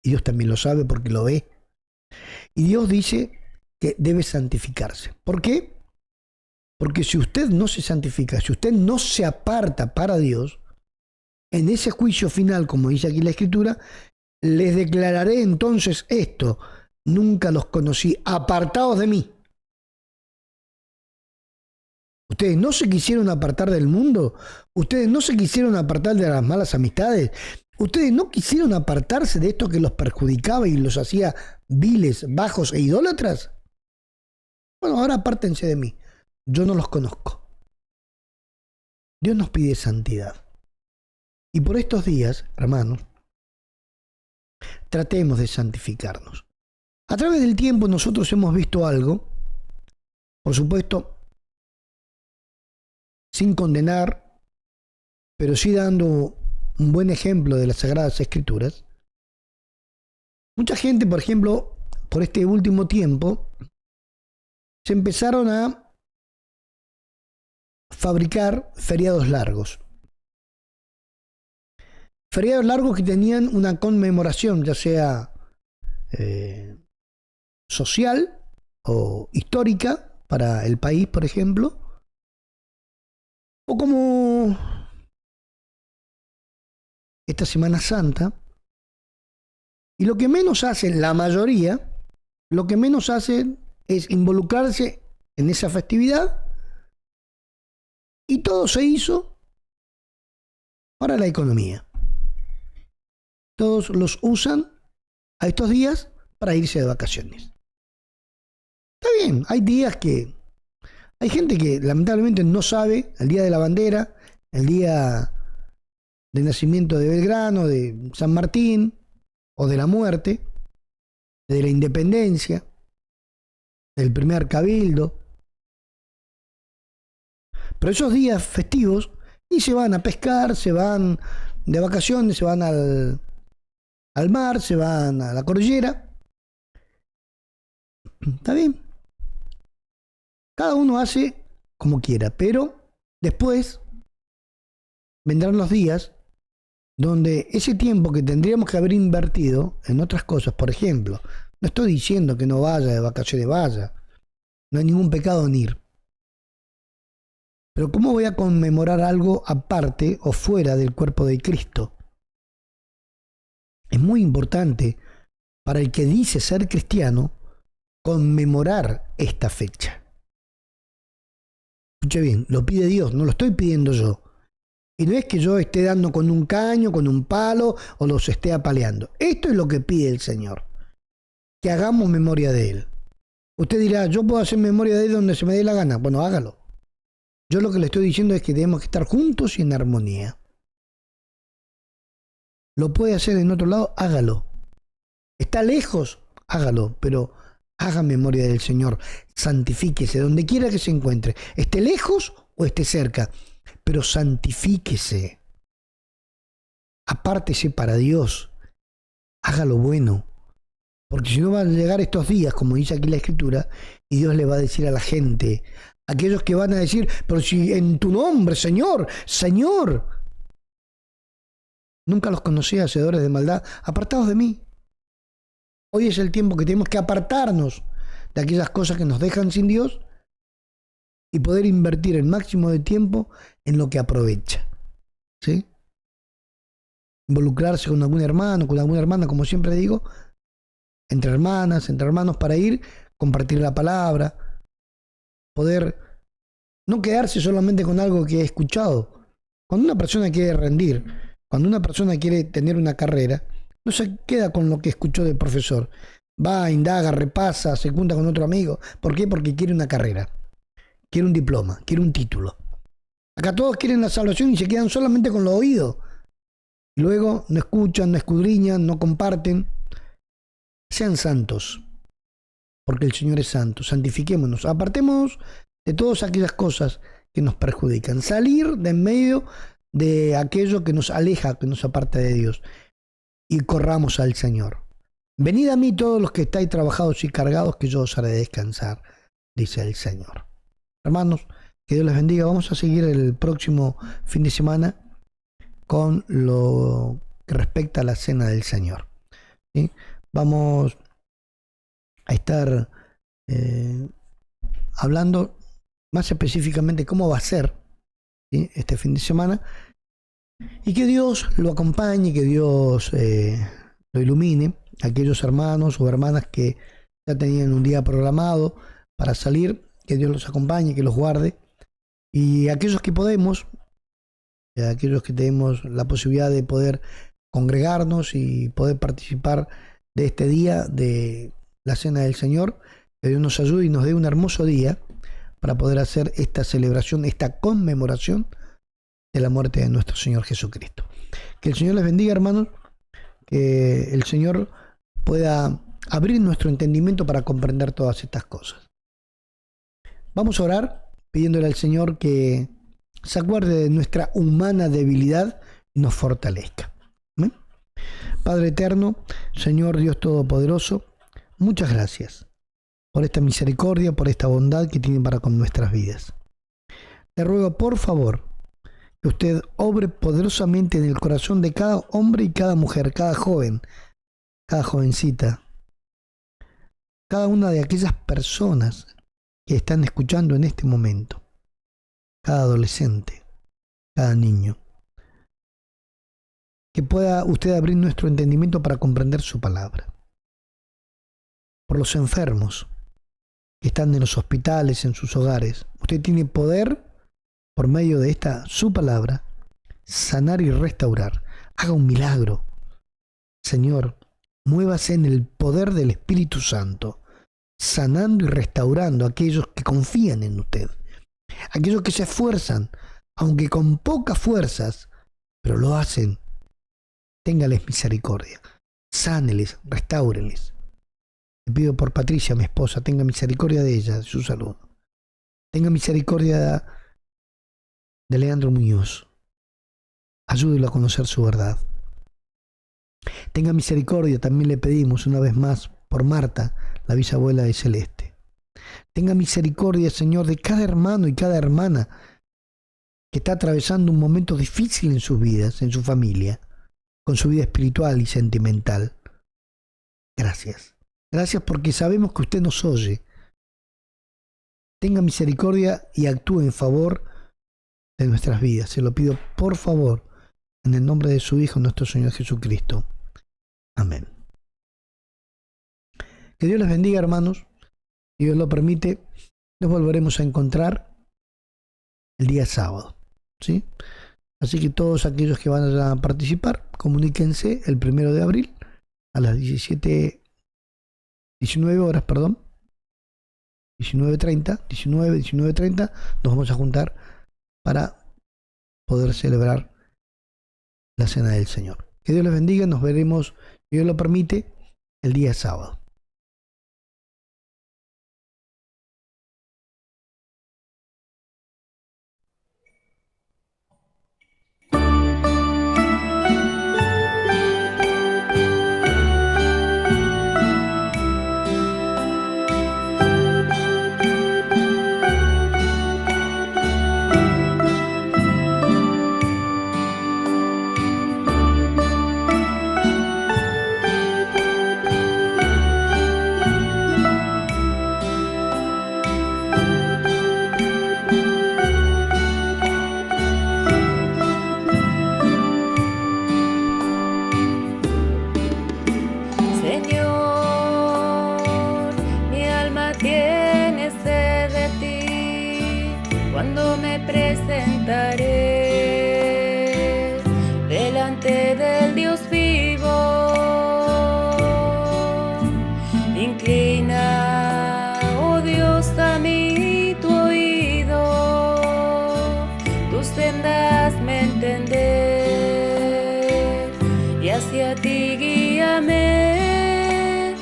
Y Dios también lo sabe porque lo ve. Y Dios dice que debe santificarse. ¿Por qué? Porque si usted no se santifica, si usted no se aparta para Dios, en ese juicio final, como dice aquí la Escritura, les declararé entonces esto, nunca los conocí, apartados de mí. Ustedes no se quisieron apartar del mundo, ustedes no se quisieron apartar de las malas amistades, ustedes no quisieron apartarse de esto que los perjudicaba y los hacía viles, bajos e idólatras. Bueno, ahora apártense de mí. Yo no los conozco. Dios nos pide santidad. Y por estos días, hermanos, tratemos de santificarnos. A través del tiempo nosotros hemos visto algo, por supuesto, sin condenar, pero sí dando un buen ejemplo de las Sagradas Escrituras. Mucha gente, por ejemplo, por este último tiempo, se empezaron a fabricar feriados largos. Feriados largos que tenían una conmemoración, ya sea social o histórica, para el país, por ejemplo, o como esta Semana Santa, y lo que menos hacen la mayoría, lo que menos hacen es involucrarse en esa festividad, y todo se hizo para la economía. Todos los usan a estos días para irse de vacaciones. Está bien, hay días que hay gente que lamentablemente no sabe el día de la bandera, el día del nacimiento de Belgrano, de San Martín, o de la muerte, de la independencia, del primer cabildo. Pero esos días festivos, y se van a pescar, se van de vacaciones, se van al mar, se van a la cordillera. Está bien. Cada uno hace como quiera, pero después vendrán los días donde ese tiempo que tendríamos que haber invertido en otras cosas, por ejemplo, no estoy diciendo que no vaya de vacaciones, vaya, no hay ningún pecado en ir. Pero ¿cómo voy a conmemorar algo aparte o fuera del cuerpo de Cristo? Es muy importante para el que dice ser cristiano conmemorar esta fecha. Escuche bien, lo pide Dios, no lo estoy pidiendo yo. Y no es que yo esté dando con un caño, con un palo, o los esté apaleando. Esto es lo que pide el Señor. Que hagamos memoria de Él. Usted dirá, yo puedo hacer memoria de Él donde se me dé la gana. Bueno, hágalo. Yo lo que le estoy diciendo es que tenemos que estar juntos y en armonía. Lo puede hacer en otro lado, hágalo. Está lejos, hágalo, pero haga memoria del Señor. Santifíquese donde quiera que se encuentre. Esté lejos o esté cerca. Pero santifíquese. Apártese para Dios. Haga lo bueno. Porque si no van a llegar estos días, como dice aquí la Escritura, y Dios le va a decir a la gente, aquellos que van a decir, pero si en tu nombre, Señor, Señor, nunca los conocí, hacedores de maldad, apartados de mí. Hoy es el tiempo que tenemos que apartarnos de aquellas cosas que nos dejan sin Dios y poder invertir el máximo de tiempo en lo que aprovecha. ¿Sí? Involucrarse con algún hermano, con alguna hermana, como siempre digo, entre hermanas, entre hermanos, para ir, compartir la palabra, poder no quedarse solamente con algo que he escuchado. Cuando una persona quiere rendir, cuando una persona quiere tener una carrera, no se queda con lo que escuchó del profesor. Va, indaga, repasa, se junta con otro amigo. ¿Por qué? Porque quiere una carrera, quiere un diploma, quiere un título. Acá todos quieren la salvación y se quedan solamente con lo oído. Luego no escuchan, no escudriñan, no comparten. Sean santos, porque el Señor es santo. Santifiquémonos, apartémonos de todas aquellas cosas que nos perjudican. Salir de en medio de aquello que nos aleja, que nos aparta de Dios. Y corramos al Señor. Venid a mí todos los que estáis trabajados y cargados, que yo os haré descansar, dice el Señor. Hermanos, que Dios les bendiga. Vamos a seguir el próximo fin de semana con lo que respecta a la cena del Señor. ¿Sí? Vamos a estar hablando más específicamente cómo va a ser, ¿sí?, este fin de semana, y que Dios lo acompañe, que Dios lo ilumine, aquellos hermanos o hermanas que ya tenían un día programado para salir, que Dios los acompañe, que los guarde, y aquellos que podemos, aquellos que tenemos la posibilidad de poder congregarnos y poder participar de este día de la Cena del Señor, que Dios nos ayude y nos dé un hermoso día para poder hacer esta celebración, esta conmemoración de la muerte de nuestro Señor Jesucristo. Que el Señor les bendiga, hermanos, que el Señor pueda abrir nuestro entendimiento para comprender todas estas cosas. Vamos a orar pidiéndole al Señor que se acuerde de nuestra humana debilidad y nos fortalezca. ¿Amén? Padre eterno, Señor Dios Todopoderoso, muchas gracias por esta misericordia, por esta bondad que tiene para con nuestras vidas. Te ruego, por favor, que usted obre poderosamente en el corazón de cada hombre y cada mujer, cada joven, cada jovencita, cada una de aquellas personas que están escuchando en este momento, cada adolescente, cada niño, que pueda usted abrir nuestro entendimiento para comprender su palabra. Por los enfermos que están en los hospitales, en sus hogares, usted tiene poder, por medio de esta su palabra, sanar y restaurar. Haga un milagro. Señor, muévase en el poder del Espíritu Santo, sanando y restaurando a aquellos que confían en usted, aquellos que se esfuerzan, aunque con pocas fuerzas, pero lo hacen. Téngales misericordia, sáneles, restáureles. Le pido por Patricia, mi esposa, tenga misericordia de ella, de su salud. Tenga misericordia de Leandro Muñoz. Ayúdelo a conocer su verdad. Tenga misericordia, también le pedimos una vez más, por Marta, la bisabuela de Celeste. Tenga misericordia, Señor, de cada hermano y cada hermana que está atravesando un momento difícil en sus vidas, en su familia, con su vida espiritual y sentimental. Gracias. Gracias porque sabemos que usted nos oye. Tenga misericordia y actúe en favor de nuestras vidas. Se lo pido por favor, en el nombre de su Hijo, nuestro Señor Jesucristo. Amén. Que Dios les bendiga, hermanos. Si Dios lo permite, nos volveremos a encontrar el día sábado, ¿sí? Así que todos aquellos que van a participar, comuníquense el 1 de abril a las 19 horas, 19:30, nos vamos a juntar para poder celebrar la Cena del Señor. Que Dios les bendiga, nos veremos, si Dios lo permite, el día sábado. Señor, mi alma tiene sed de ti. Cuando me presentaré delante del Dios vivo, inclina, oh Dios, a mí tu oído, tus sendas me entender, y hacia ti guíame.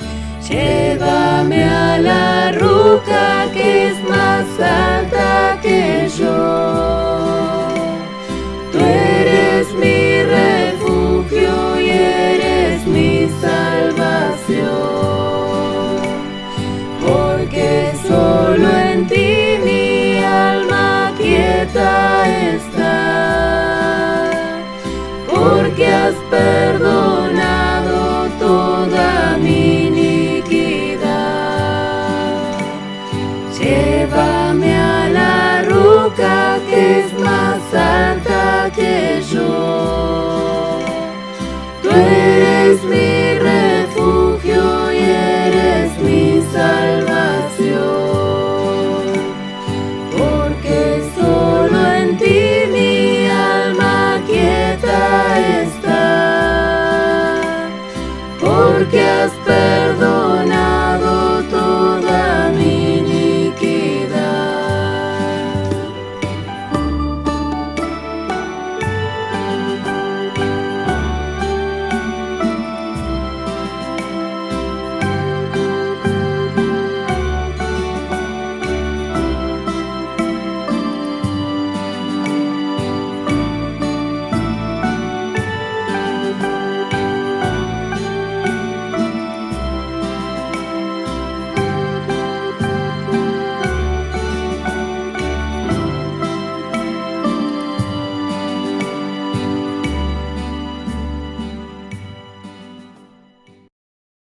Llévame a la roca que es más alta que yo. Tú eres mi refugio y eres mi salvación, porque solo en ti mi alma quieta está, porque has perdonado toda mi iniquidad. Llévame a la roca que es más alta que yo.